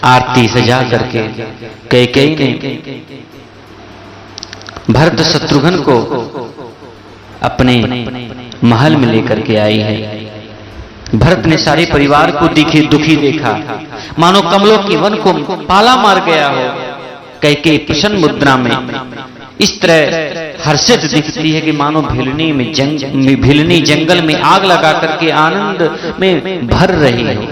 आरती सजा करके कैकेयी ने भरत शत्रुघ्न को अपने महल में लेकर के आई है। भरत ने सारे परिवार को दुखी देखा, मानो कमलों के वन को पाला मार गया हो। कैकेयी प्रसन्न मुद्रा में इस तरह हर्षित दिखती है कि मानो भिलनी जंगल में आग लगा करके आनंद में भर रही हो।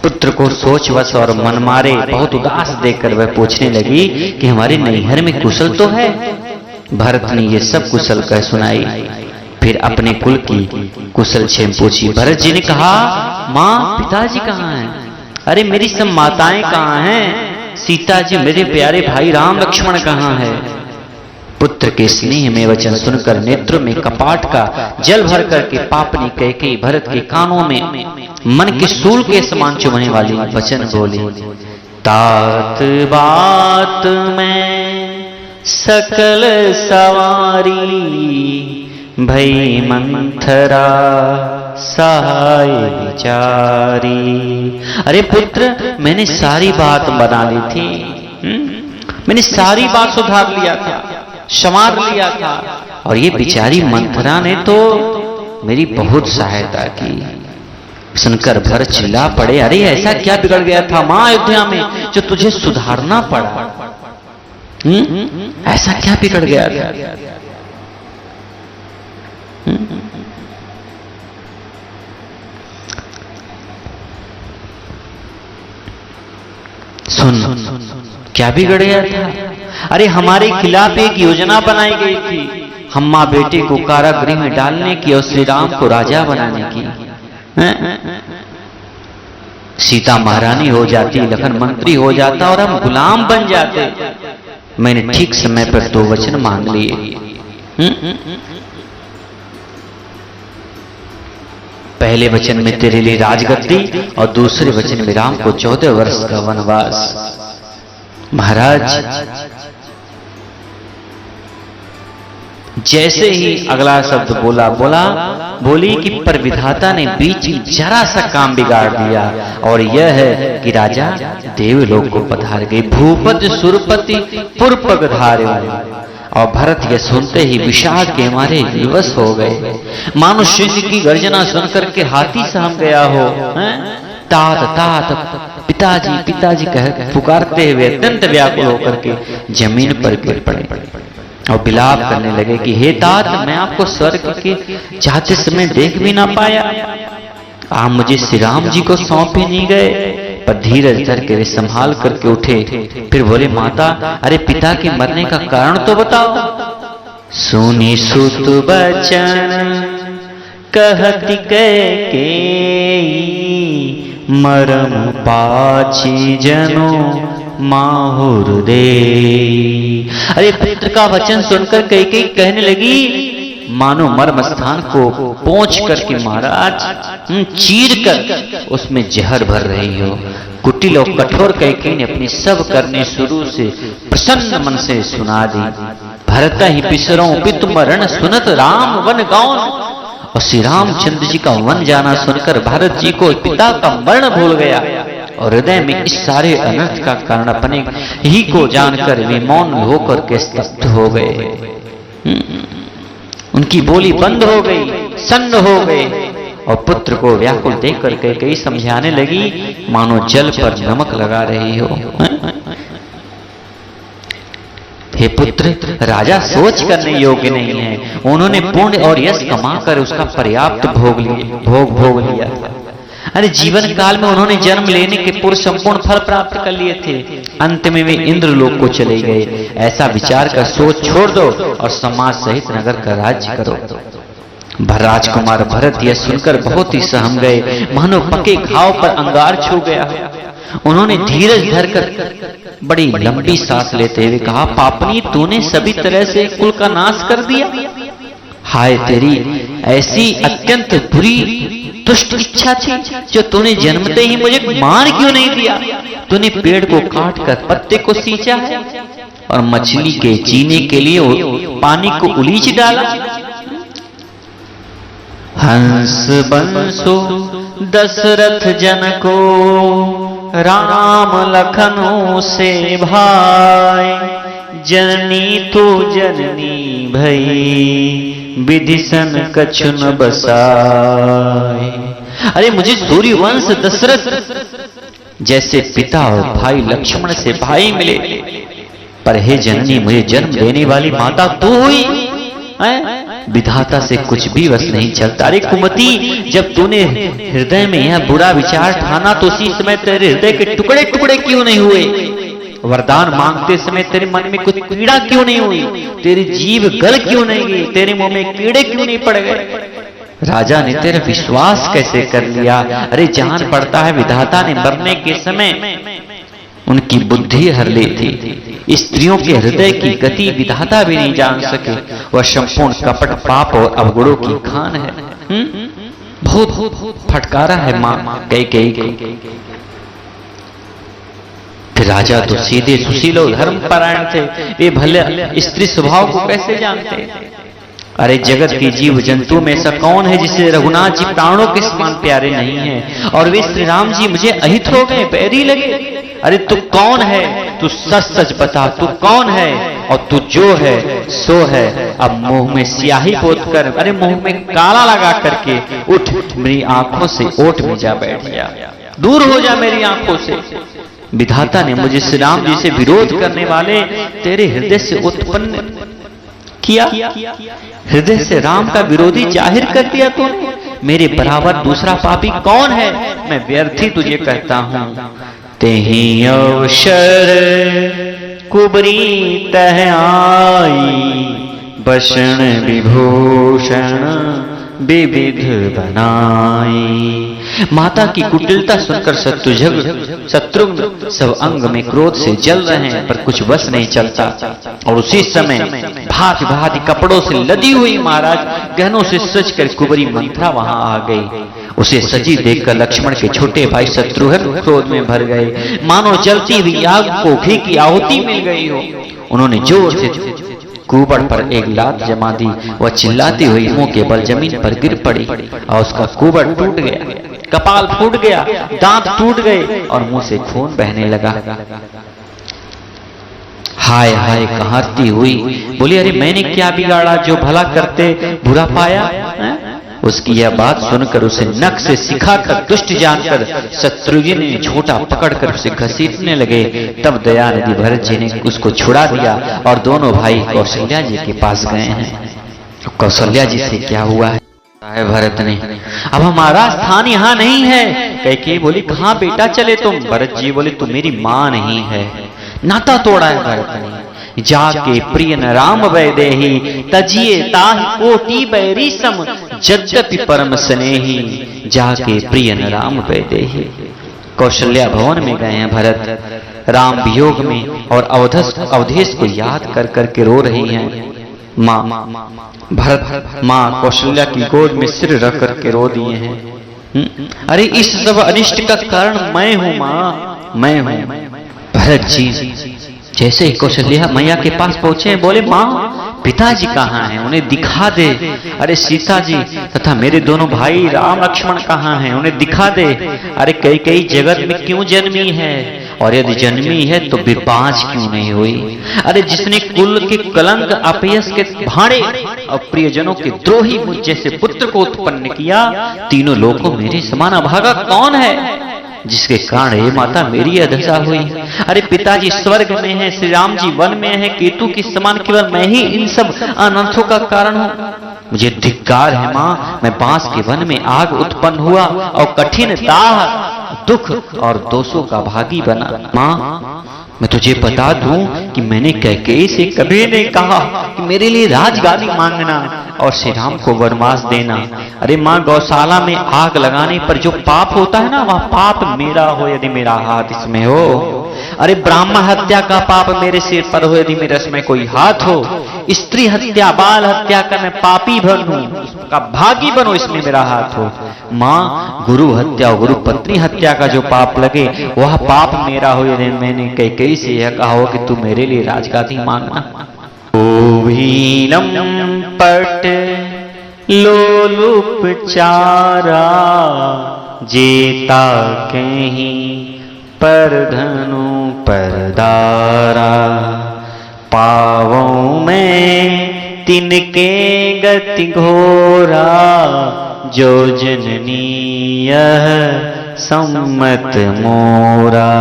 पुत्र को सोचवश और मन मारे बहुत उदास देखकर वह पूछने लगी कि हमारे नैहर में कुशल तो है। भरत ने ये सब कुशल कह सुनाई। फिर अपने कुल की कुशल क्षेम पूछी। भरत जी ने कहा, माँ पिताजी कहाँ हैं? अरे मेरी सब माताएं कहाँ हैं? सीता जी, मेरे प्यारे भाई राम लक्ष्मण कहाँ है? पुत्र के स्नेह में वचन सुनकर नेत्रों में कपाट का जल भर करके पापनी कैकेयी भरत के कानों में मन के सूल के समान चुभने वाली वचन बोली। तात बात में सकल सवारी, भई मंथरा सहाय विचारी। अरे पुत्र, मैंने सारी बात बना ली थी, मैंने सारी बात सुधार लिया था, संवार लिया था, और ये बिचारी मंथरा ने तो मेरी बहुत सहायता की। सुनकर भरत चिल्ला पड़े, अरे ऐसा क्या बिगड़ गया था मां अयोध्या में जो तुझे सुधारना पड़ा? ऐसा क्या बिगड़ गया था? सुन, क्या बिगड़ गया था? अरे हमारे खिलाफ एक योजना बनाई गई थी, हम मां बेटे को कारागृह में डालने की और श्री राम को राजा बनाने की। सीता महारानी हो जाती, लखन मंत्री हो जाता और हम गुलाम बन जाते। मैंने ठीक समय पर 2 वचन मांग लिए। पहले वचन में तेरे लिए राजगद्दी और दूसरे वचन में राम को 14 वर्ष का वनवास। महाराज, जैसे ही अगला शब्द बोली कि पर विधाता ने बीच जरा सा काम बिगाड़ दिया, और यह है कि राजा देवलोक को पधार गए। भूपति सुरपति पुरपग धारे। और भरत यह सुनते ही विषाद के मारे विवश हो गए, मानो सिंह की गर्जना सुनकर के हाथी सहम गया हो। तात तात पिताजी पिताजी कह पुकारते हुए अत्यंत व्याकुल होकर के जमीन पर गिर पड़े और विलाप करने लगे कि हे तात, मैं आपको स्वर्ग के चाहते समय देख भी ना पाया। आप मुझे श्री राम जी को सौंप ही नहीं गए। पर धीरज धर के वे संभाल करके उठे। फिर बोले, माता, अरे पिता के मरने का कारण तो बताओ। सुनी सुत बचन कहती कैकेयी, मरम पाछी जनो माहुर दे। अरे पुत्र का वचन सुनकर कैकेयी कहने लगी, मानो मर्म स्थान को पोंछ करके महाराज चीर कर उसमें जहर भर रही हो। कुटिल और कठोर कैकेयी ने अपनी सब करने शुरू से प्रसन्न मन से सुना दी। भरत ही पिसरों पितु मरण सुनत राम वन गाँव। और श्री रामचंद्र जी का वन जाना सुनकर भारत जी को पिता का मरण भूल गया और हृदय में इस सारे अनर्थ का कारण अपने ही को जानकर वे मौन होकर के स्तब्ध हो गए। उनकी बोली बंद हो गई, सन्न हो गए। और पुत्र को व्याकुल देख कर कैकेयी समझाने लगी, मानो जल पर नमक लगा रही हो। हे पुत्र, राजा सोच करने योग्य नहीं है। उन्होंने पुण्य और यश कमाकर उसका पर्याप्त भोग लिया था। अरे जीवन काल में उन्होंने जन्म लेने के पूर्व संपूर्ण फल प्राप्त कर लिए थे। अंत में वे इंद्रलोक को चले गए। ऐसा विचार कर सोच छोड़ दो और समाज सहित नगर का राज्य करो। राजकुमार भरत यह सुनकर बहुत ही सहम गए, मानो पके घाव पर अंगार छू गया। उन्होंने धीरज धरकर बड़ी लंबी सांस लेते हुए कहा, पापनी, तूने सभी तरह से कुल का नाश कर दिया। हाय, तेरी ऐसी अत्यंत बुरी दुष्ट इच्छा थी जो तूने जन्मते ही मुझे मार क्यों नहीं दिया? तूने पेड़ को काट कर पत्ते को सींचा है और मछली के जीने के लिए पानी को उलीच डाला। हंस बंसो दशरथ जन को राम लखनऊ से भाई, जननी तो जननी भई, विधिसन कछु न बसाए। अरे मुझे सूर्यवंश दशरथ जैसे पिता और भाई लक्ष्मण से भाई मिले, पर हे जननी मुझे जन्म देने वाली माता तू हुई। विधाता से कुछ भी वश नहीं चलता। अरे कुमति, जब तूने हृदय में यह बुरा विचार ठाना तो उसी समय तेरे हृदय के टुकड़े टुकड़े क्यों नहीं हुए? वरदान मांगते समय तेरे मन में कुछ पीड़ा क्यों नहीं हुई? तेरी जीभ गल क्यों नहीं गई? तेरे मुंह में कीड़े क्यों नहीं पड़ गए? राजा ने तेरा विश्वास कैसे कर लिया? अरे जान पड़ता है विधाता ने मरने के समय उनकी बुद्धि हर ली थी। स्त्रियों के हृदय की गति विधाता भी नहीं जान सके। वह संपूर्ण कपट पाप और अवगुणों की खान है। बहुत फटकारा है मां कैकेयी को। फिर राजा तो सीधे सुशील और धर्म परायण थे, वे भले स्त्री स्वभाव को कैसे जानते? अरे जगत के जीव जंतु में ऐसा कौन है जिसे रघुनाथ जी प्राणों के समान प्यारे नहीं है? और वे श्री राम जी मुझे अहित हो गए, बैरी लगे। अरे तू कौन है? तू सच सच बता, तू कौन है? और तू जो है सो है। अब मुंह में स्याही पोत कर, अरे मुंह में काला लगा करके उठ, मेरी आंखों से ओट में जा बैठ जा, दूर हो जा मेरी आंखों से। विधाता ने मुझे श्री राम जी से विरोध करने वाले तेरे हृदय से उत्पन्न किया, हृदय से राम का विरोधी जाहिर कर दिया तूने। मेरे बराबर दूसरा पापी कौन है? मैं व्यर्थी तुझे कहता हूं। तेहि अवसर कुबरी तह आई, बसन विभूषण विविध बनाई। माता की कुटिलता सुनकर शत्रुघ्न सब अंग में क्रोध से जल रहे हैं, पर कुछ बस नहीं चलता। और उसी समय भांति भांति कपड़ों से लदी हुई महाराज गहनों से सज कर कुबरी मंथरा वहां आ गई। उसे सजी देखकर लक्ष्मण के छोटे भाई शत्रुघ्न क्रोध में भर गए, मानो जलती हुई आग को घी की आहुति मिल गई हो। उन्होंने जोर से कुबड़ पर एक लात जमा दी। वह चिल्लाती हुई मुंह के बल जमीन पर गिर पड़ी और उसका कुबड़ टूट गया, कपाल फूट गया, दांत टूट गए और मुंह से खून बहने लगा। हाय हाय कहती हुई बोली, अरे मैंने क्या बिगाड़ा जो भला करते बुरा पाया? उसकी यह बात सुनकर उसे नख से सिखाकर दुष्ट जानकर शत्रुघ्न ने झूठा पकड़कर उसे घसीटने लगे। तब दयानिधि भरत जी ने उसको छुड़ा दिया और दोनों भाई कौशल्या जी के पास गए हैं। कौशल्या जी से क्या हुआ है? भरत ने, अब हमारा स्थान यहाँ नहीं है। कैकेयी बोली, कहाँ बेटा चले तुम? भरत जी बोले, तू मेरी माँ नहीं है। नाता तोड़ा है भरत ने। जाके प्रिय न राम वैदेही, तजिए ताहि कोटि बैरी सम, यद्यपि परम स्नेही। जाके प्रिय न राम वैदेही। कौशल्या भवन में गए हैं भरत, राम वियोग में और अवधेश को याद कर करके रो रही हैं। माँ भरत माँ कौशल्या की गोद में सिर रख करके रो दिए हैं। अरे इस सब अनिष्ट का कारण मैं हूँ माँ, मैं हूँ। भरत जी जैसे ही कौशल्या मैया के पास पहुंचे बोले, माँ पिताजी कहाँ हैं? उन्हें दिखा दे। अरे सीता जी तथा मेरे दोनों भाई राम लक्ष्मण कहाँ हैं? उन्हें दिखा दे। अरे कई जगत में क्यों जन्मी है? और यदि जन्मी है तो विपांच क्यों नहीं हुई? अरे जिसने कुल के कलंक अपयश के भाड़े और प्रियजनों के द्रोही मुझ जैसे पुत्र को उत्पन्न किया, तीनों लोगों मेरे समान अभागा कौन है जिसके कारण ये माता मेरी अदशा हुई? अरे पिताजी स्वर्ग में है, श्री राम जी वन में है, केतु के समान केवल मैं ही इन सब अनर्थों का कारण हूँ। मुझे धिक्कार है माँ, मैं बांस के वन में आग उत्पन्न हुआ और कठिन दाह दुख और दोषों का भागी बना। माँ मैं तुझे बता दूं कि मैंने कैकेयी से कभी नहीं कहा कि मेरे लिए राजगादी मांगना और श्री राम को वनवास देना। अरे माँ गौशाला में आग लगाने पर जो पाप होता है ना, वह पाप मेरा हो यदि मेरा हाथ इसमें हो। अरे ब्राह्मण हत्या का पाप मेरे सिर पर हो यदि मेरे इसमें कोई हाथ हो। स्त्री हत्या बाल हत्या का मैं पापी बनूं, उसका भागी बनो, इसमें मेरा हाथ हो। माँ गुरु हत्या गुरु पत्नी हत्या का जो पाप लगे वह पाप मेरा हो यदि मैंने कैकेयी से यह कहा हो कि तू मेरे लिए राजगादी मांगना। ओभीनम पट लोलुप चारा जेता कहीं पर धनु पर दारा, पावों में तिनके गति घोरा, जो जननी यह सम्मत मोरा।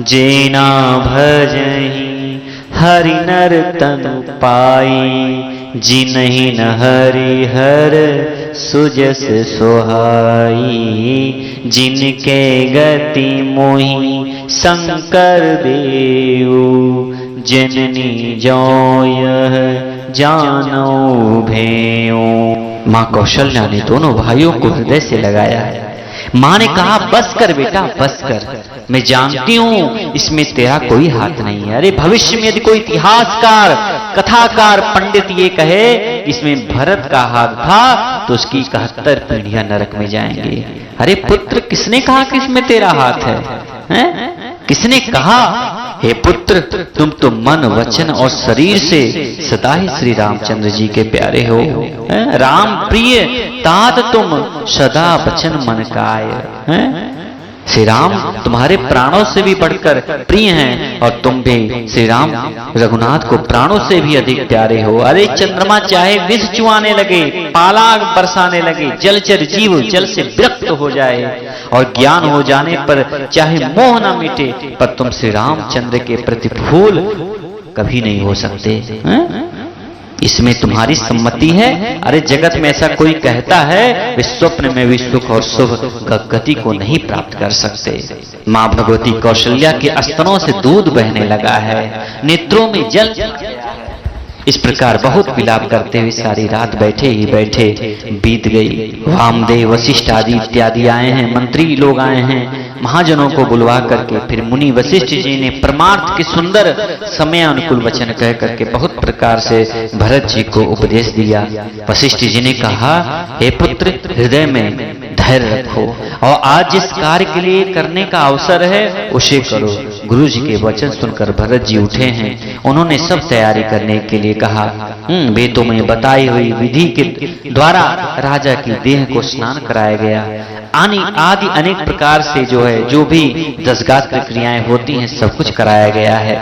जेना भजहि हरि नर तनु पाई, जिनहि न हरि हर सुजस सोहाई। जिनके गति मोहि शंकर देव, जननी जो यह जानो भेयो। माँ कौशल्या ने दोनों भाइयों को हृदय से लगाया है। माँ ने कहा बस कर बेटा बस कर, मैं जानती हूं इसमें तेरा कोई हाथ नहीं है। अरे भविष्य में यदि कोई इतिहासकार कथाकार पंडित ये कहे इसमें भरत का हाथ था तो उसकी 71 पीढ़ियां नरक में जाएंगे। अरे पुत्र किसने कहा कि इसमें तेरा हाथ है? किसने कहा? हे पुत्र तुम तो मन वचन और शरीर से सदा ही श्री रामचंद्र जी के प्यारे हो। राम प्रिय तात तुम सदा वचन मन काय। श्री राम तुम्हारे प्राणों से भी बढ़कर प्रिय हैं और तुम भी श्री राम रघुनाथ को प्राणों से भी अधिक प्यारे हो। अरे चंद्रमा चाहे विष चुआने लगे, पाला बरसाने लगे, जलचर जीव जल से विरक्त हो जाए और ज्ञान हो जाने पर चाहे मोह न मिटे, पर तुम श्री रामचंद्र के प्रति फूल कभी नहीं हो सकते। इसमें तुम्हारी सम्मति है? अरे जगत में ऐसा कोई कहता है वे स्वप्न में भी सुख और शुभ गति को नहीं प्राप्त कर सकते। माँ भगवती कौशल्या के स्तनों से दूध बहने लगा है, नेत्रों में जल। इस प्रकार बहुत विलाप करते हुए सारी रात बैठे ही बैठे बीत गई। वामदेव वशिष्ठ आदि इत्यादि आए हैं, मंत्री लोग आए हैं, महाजनों को बुलवा करके फिर मुनि वशिष्ठ जी ने परमार्थ के सुंदर समय अनुकूल वचन कह करके बहुत प्रकार से भरत जी को उपदेश दिया। वशिष्ठ जी ने कहा हे पुत्र हृदय में धैर्य रखो और आज जिस कार्य के लिए करने का अवसर है उसे करो। गुरु जी के वचन सुनकर भरत जी उठे हैं, उन्होंने सब तैयारी करने के लिए कहा। वेदों में बताई हुई विधि के द्वारा राजा की देह को स्नान कराया गया। आदि अनेक प्रकार से जो भी 10 गात्र क्रियाएं होती हैं सब कुछ कराया गया है।